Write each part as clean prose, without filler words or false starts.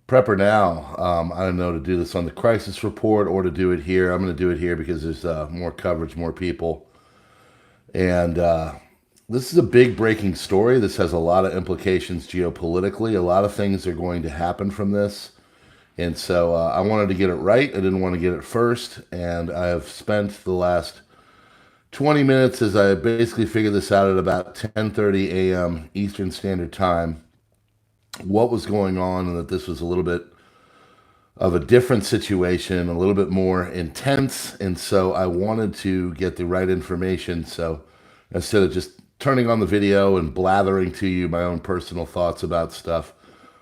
PrepperNow. I don't know to do this on the crisis report or to do it here. I'm going to do it here because there's more coverage, more people. And this is a big breaking story. This has a lot of implications geopolitically. A lot of things are going to happen from this. And so I wanted to get it right. I didn't want to get it first. And I have spent the last 20 minutes as I basically figured this out at about 10:30 a.m. Eastern Standard Time, what was going on, and that this was a little bit of a different situation, a little bit more intense. And so I wanted to get the right information. So instead of just turning on the video and blathering to you my own personal thoughts about stuff,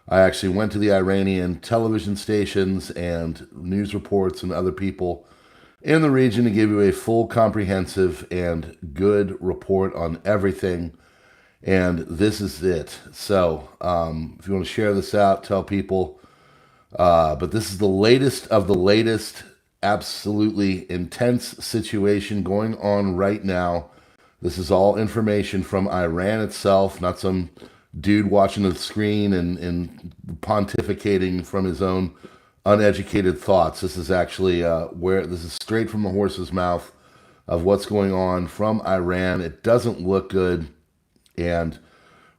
I actually went to the Iranian television stations and news reports and other people in the region to give you a full, comprehensive, and good report on everything. And this is it. So if you want to share this out, tell people. But this is the latest of the latest, absolutely intense situation going on right now. This is all information from Iran itself, not some dude watching the screen and pontificating from his own uneducated thoughts. This is actually this is straight from the horse's mouth of what's going on from Iran. It doesn't look good. And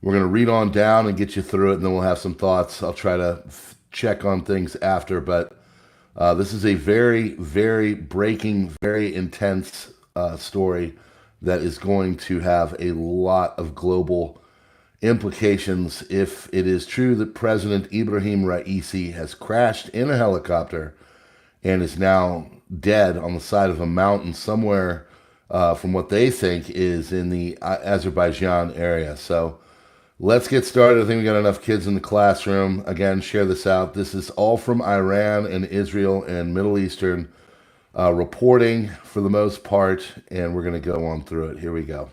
we're going to read on down and get you through it, and then we'll have some thoughts. I'll try to check on things after, but this is a very, very breaking, very intense story that is going to have a lot of global implications if it is true that President Ibrahim Raisi has crashed in a helicopter and is now dead on the side of a mountain somewhere from what they think is in the Azerbaijan area. So let's get started. I think we got enough kids in the classroom. Again, share this out. This is all from Iran and Israel and Middle Eastern reporting for the most part, and we're going to go on through it. Here we go.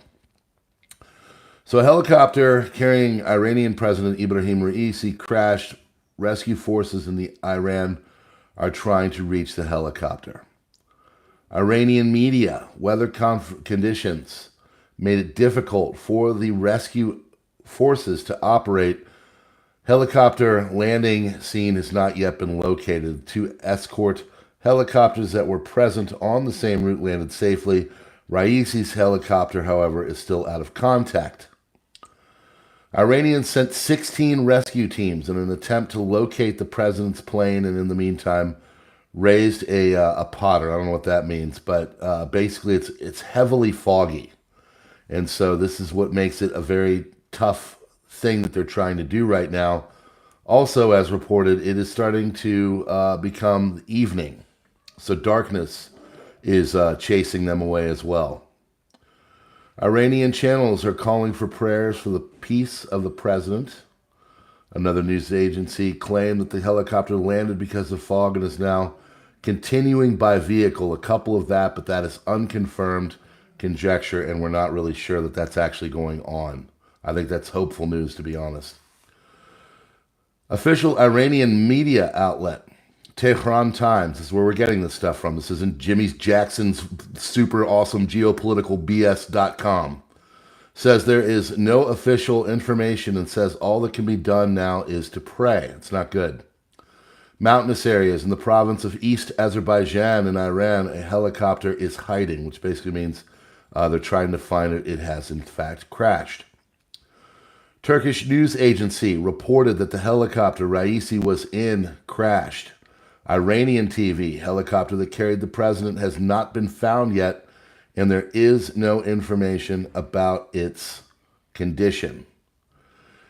So a helicopter carrying Iranian President Ibrahim Raisi crashed. Rescue forces in the Iran are trying to reach the helicopter. Iranian media, weather conditions made it difficult for the rescue forces to operate. Helicopter landing scene has not yet been located. Two escort helicopters that were present on the same route landed safely. Raisi's helicopter, however, is still out of contact. Iranians sent 16 rescue teams in an attempt to locate the president's plane, and in the meantime, raised a potter. I don't know what that means, but basically it's heavily foggy. And so this is what makes it a very tough thing that they're trying to do right now. Also, as reported, it is starting to become evening. So darkness is chasing them away as well. Iranian channels are calling for prayers for the peace of the president. Another news agency claimed that the helicopter landed because of fog and is now continuing by vehicle. A couple of that, but that is unconfirmed conjecture, and we're not really sure that that's actually going on. I think that's hopeful news, to be honest. Official Iranian media outlet, Tehran Times, is where we're getting this stuff from. This isn't Jimmy Jackson's super awesome geopolitical BS.com. Says there is no official information and says all that can be done now is to pray. It's not good. Mountainous areas in the province of East Azerbaijan in Iran, a helicopter is hiding, which basically means they're trying to find it. It has, in fact, crashed. Turkish news agency reported that the helicopter Raisi was in crashed. Iranian TV, helicopter that carried the president has not been found yet, and there is no information about its condition.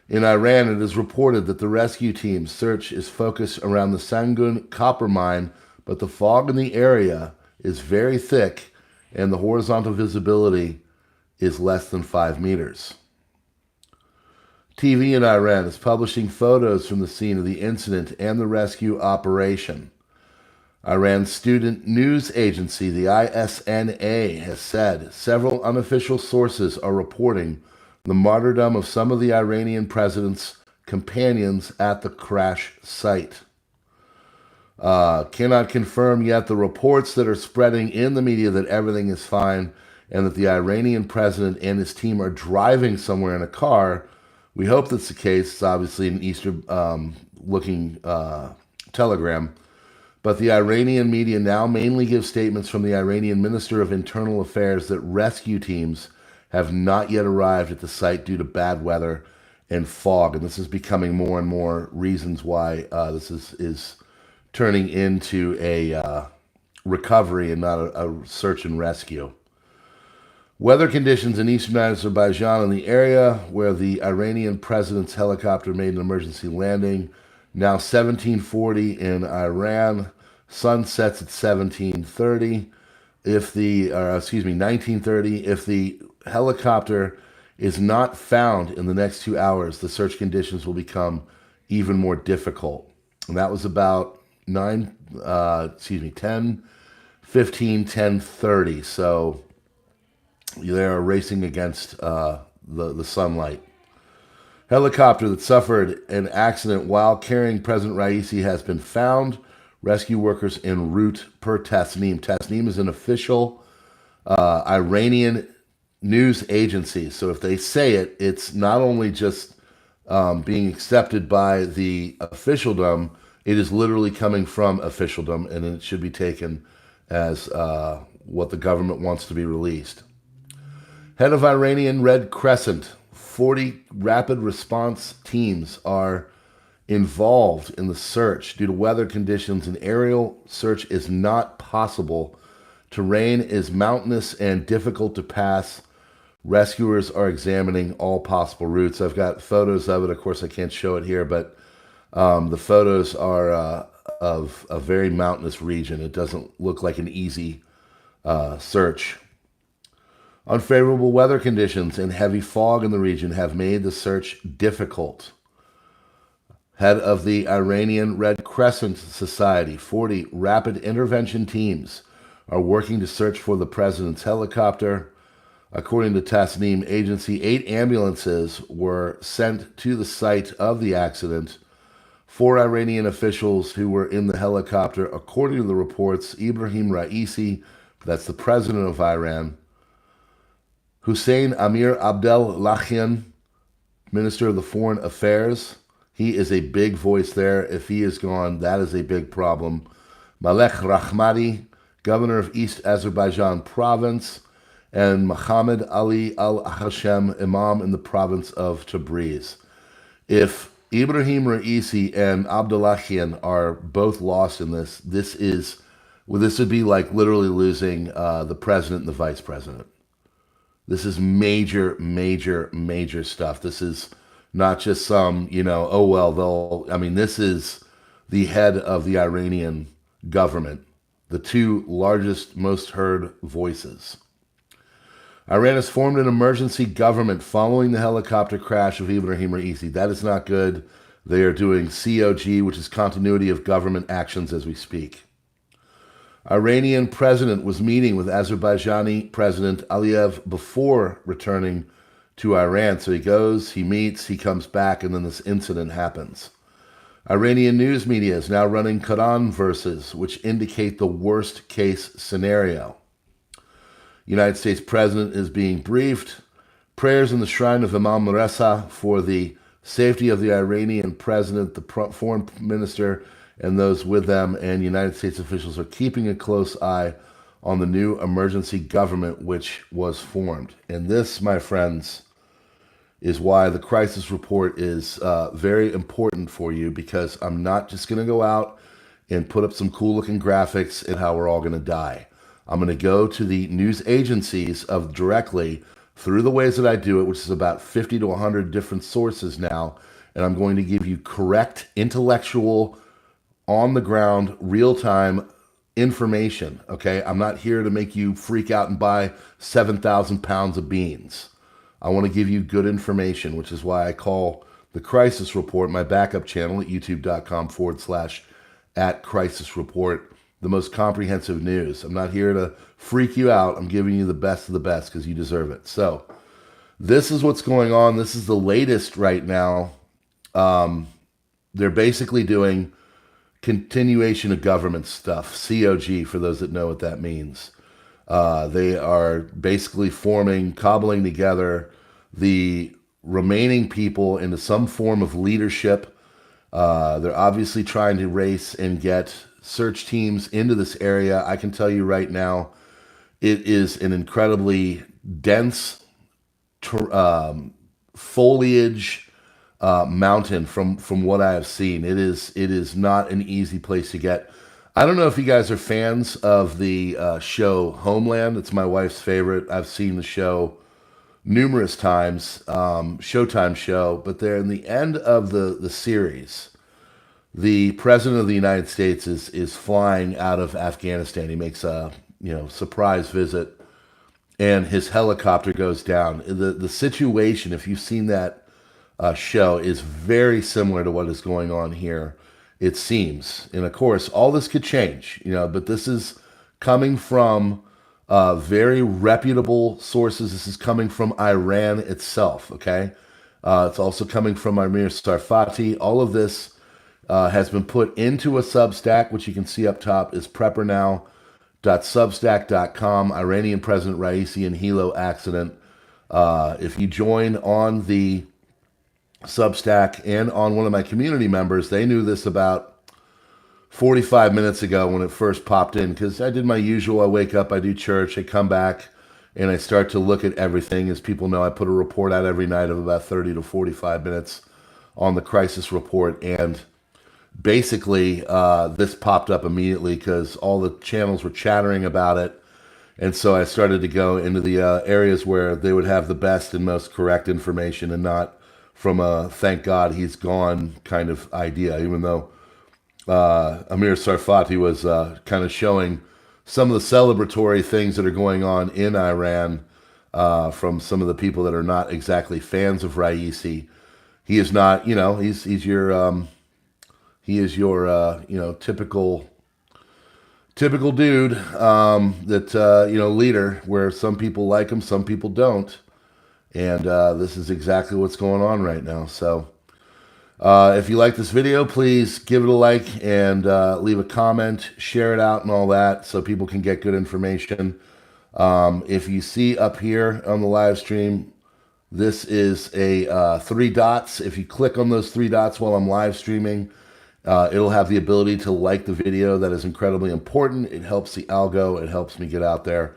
In Iran, it is reported that the rescue team's search is focused around the Sangun copper mine, but the fog in the area is very thick, and the horizontal visibility is less than 5 meters. TV in Iran is publishing photos from the scene of the incident and the rescue operation. Iran's student news agency, the ISNA, has said several unofficial sources are reporting the martyrdom of some of the Iranian president's companions at the crash site. Cannot confirm yet the reports that are spreading in the media that everything is fine and that the Iranian president and his team are driving somewhere in a car. We hope that's the case. It's obviously an looking telegram. But the Iranian media now mainly gives statements from the Iranian Minister of Internal Affairs that rescue teams have not yet arrived at the site due to bad weather and fog. And this is becoming more and more reasons why this is turning into a recovery and not a search and rescue. Weather conditions in eastern Azerbaijan in the area where the Iranian president's helicopter made an emergency landing. Now 1740 in Iran. Sun sets at 1930. If the helicopter is not found in the next 2 hours, the search conditions will become even more difficult. And that was about 10:30. So they are racing against the sunlight. Helicopter that suffered an accident while carrying President Raisi has been found. Rescue workers en route per Tasnim. Tasnim is an official Iranian news agency. So if they say it, it's not only just being accepted by the officialdom, it is literally coming from officialdom, and it should be taken as what the government wants to be released. Head of Iranian Red Crescent, 40 rapid response teams are involved in the search. Due to weather conditions, an aerial search is not possible. Terrain is mountainous and difficult to pass. Rescuers are examining all possible routes. I've got photos of it. Of course, I can't show it here, but the photos are of a very mountainous region. It doesn't look like an easy search. Unfavorable weather conditions and heavy fog in the region have made the search difficult. Head of the Iranian Red Crescent Society, 40 rapid intervention teams are working to search for the president's helicopter. According to Tasnim agency, 8 ambulances were sent to the site of the accident. 4 Iranian officials who were in the helicopter, according to the reports, Ibrahim Raisi, that's the president of Iran, Hussein Amir Abdellahian, Minister of the Foreign Affairs. He is a big voice there. If he is gone, that is a big problem. Malek Rahmati, Governor of East Azerbaijan Province, and Mohammed Ali Al-Hashem, Imam in the province of Tabriz. If Ibrahim Raisi and Abdellahian are both lost in this, this would be like literally losing the president and the vice president. This is major, major, major stuff. This is not just some, this is the head of the Iranian government, the 2 largest, most heard voices. Iran has formed an emergency government following the helicopter crash of Ibrahim Raisi. That is not good. They are doing COG, which is continuity of government actions as we speak. Iranian president was meeting with Azerbaijani President Aliyev before returning to Iran. So he goes, he meets, he comes back, and then this incident happens. Iranian news media is now running Quran verses, which indicate the worst case scenario. United States president is being briefed. Prayers in the shrine of Imam Reza for the safety of the Iranian president, the foreign minister, and those with them, and United States officials are keeping a close eye on the new emergency government which was formed. And this, my friends, is why the crisis report is very important for you, because I'm not just going to go out and put up some cool looking graphics and how we're all going to die. I'm going to go to the news agencies directly through the ways that I do it, which is about 50 to 100 different sources now, and I'm going to give you correct, intellectual, on-the-ground, real-time information, okay? I'm not here to make you freak out and buy 7,000 pounds of beans. I want to give you good information, which is why I call the Crisis Report, my backup channel at youtube.com/@crisisreport, the most comprehensive news. I'm not here to freak you out. I'm giving you the best of the best because you deserve it. So this is what's going on. This is the latest right now. They're basically doing continuation of government stuff, COG, for those that know what that means. They are basically cobbling together the remaining people into some form of leadership. They're obviously trying to race and get search teams into this area. I can tell you right now, it is an incredibly dense foliage mountain from what I have seen. It is not an easy place to get. I don't know if you guys are fans of the show Homeland. It's my wife's favorite. I've seen the show numerous times, Showtime show, but they're in the end of the series. The president of the United States is flying out of Afghanistan. He makes a surprise visit, and his helicopter goes down. The situation, if you've seen that show, is very similar to what is going on here, it seems. And of course, all this could change, but this is coming from very reputable sources. This is coming from Iran itself, okay? It's also coming from Amir Tsarfati. All of this has been put into a Substack, which you can see up top is PrepperNow.substack.com, Iranian President Raisi and Helo accident. If you join on the Substack and on one of my community members, they knew this about 45 minutes ago when it first popped in, because I did my usual. I wake up, I do church, I come back, and I start to look at everything. As people know, I put a report out every night of about 30 to 45 minutes on the crisis report, and basically this popped up immediately because all the channels were chattering about it. And so I started to go into the areas where they would have the best and most correct information, and not from a thank God he's gone kind of idea, even though Amir Tsarfati was kind of showing some of the celebratory things that are going on in Iran from some of the people that are not exactly fans of Raisi. He is not, he's your typical dude that leader, where some people like him, some people don't, and this is exactly what's going on right now. So if you like this video, please give it a like and leave a comment, share it out and all that, so people can get good information. If you see up here on the live stream, this is a 3 dots. If you click on those 3 dots while I'm live streaming, it'll have the ability to like the video. That is incredibly important. It helps the algo. It helps me get out there.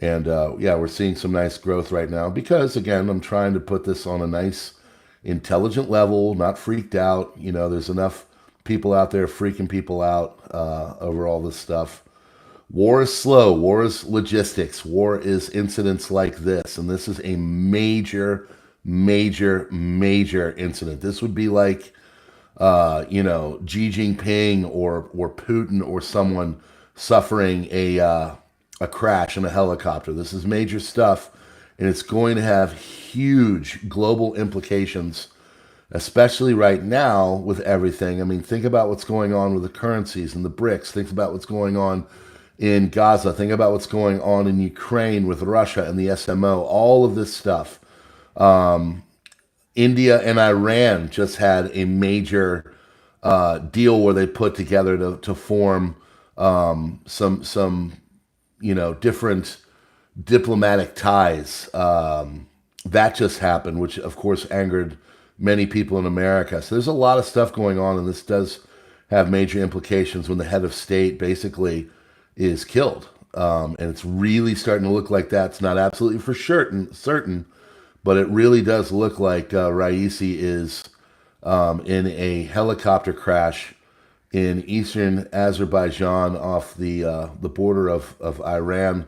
And yeah, we're seeing some nice growth right now because, again, I'm trying to put this on a nice, intelligent level, not freaked out. There's enough people out there freaking people out over all this stuff. War is slow. War is logistics. War is incidents like this. And this is a major, major, major incident. This would be like, Xi Jinping or Putin or someone suffering a crash in a helicopter. This is major stuff, and it's going to have huge global implications, especially right now with everything. I mean, think about what's going on with the currencies and the BRICS. Think about what's going on in Gaza. Think about what's going on in Ukraine with Russia and the SMO. All of this stuff. India and Iran just had a major deal where they put together to form some different diplomatic ties. That just happened, which of course angered many people in America. So there's a lot of stuff going on, and this does have major implications when the head of state basically is killed. And it's really starting to look like that. It's not absolutely for certain, but it really does look like Raisi is in a helicopter crash in eastern Azerbaijan off the border of Iran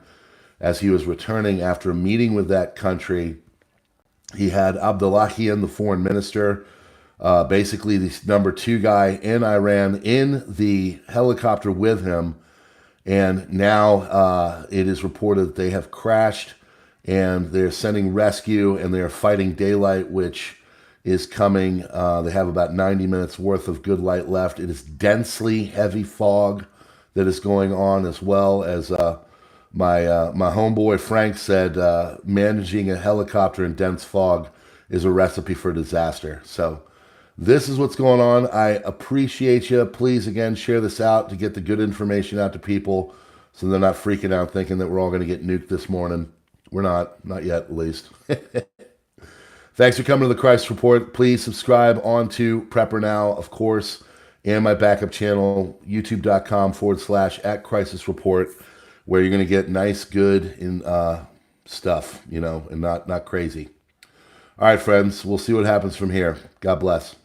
as he was returning after a meeting with that country. He had Abdullahian, the foreign minister, basically the number 2 guy in Iran, in the helicopter with him. And now it is reported that they have crashed, and they're sending rescue, and they're fighting daylight, which is coming. They have about 90 minutes worth of good light left. It is densely heavy fog that is going on, as well as my homeboy Frank said, managing a helicopter in dense fog is a recipe for disaster. So this is what's going on. I appreciate you. Please, again, share this out to get the good information out to people so they're not freaking out thinking that we're all going to get nuked this morning. We're not yet, at least. Thanks for coming to the Crisis Report. Please subscribe onto PrepperNow, of course, and my backup channel, youtube.com/@CrisisReport, where you're going to get nice, good stuff, and not crazy. All right, friends, we'll see what happens from here. God bless.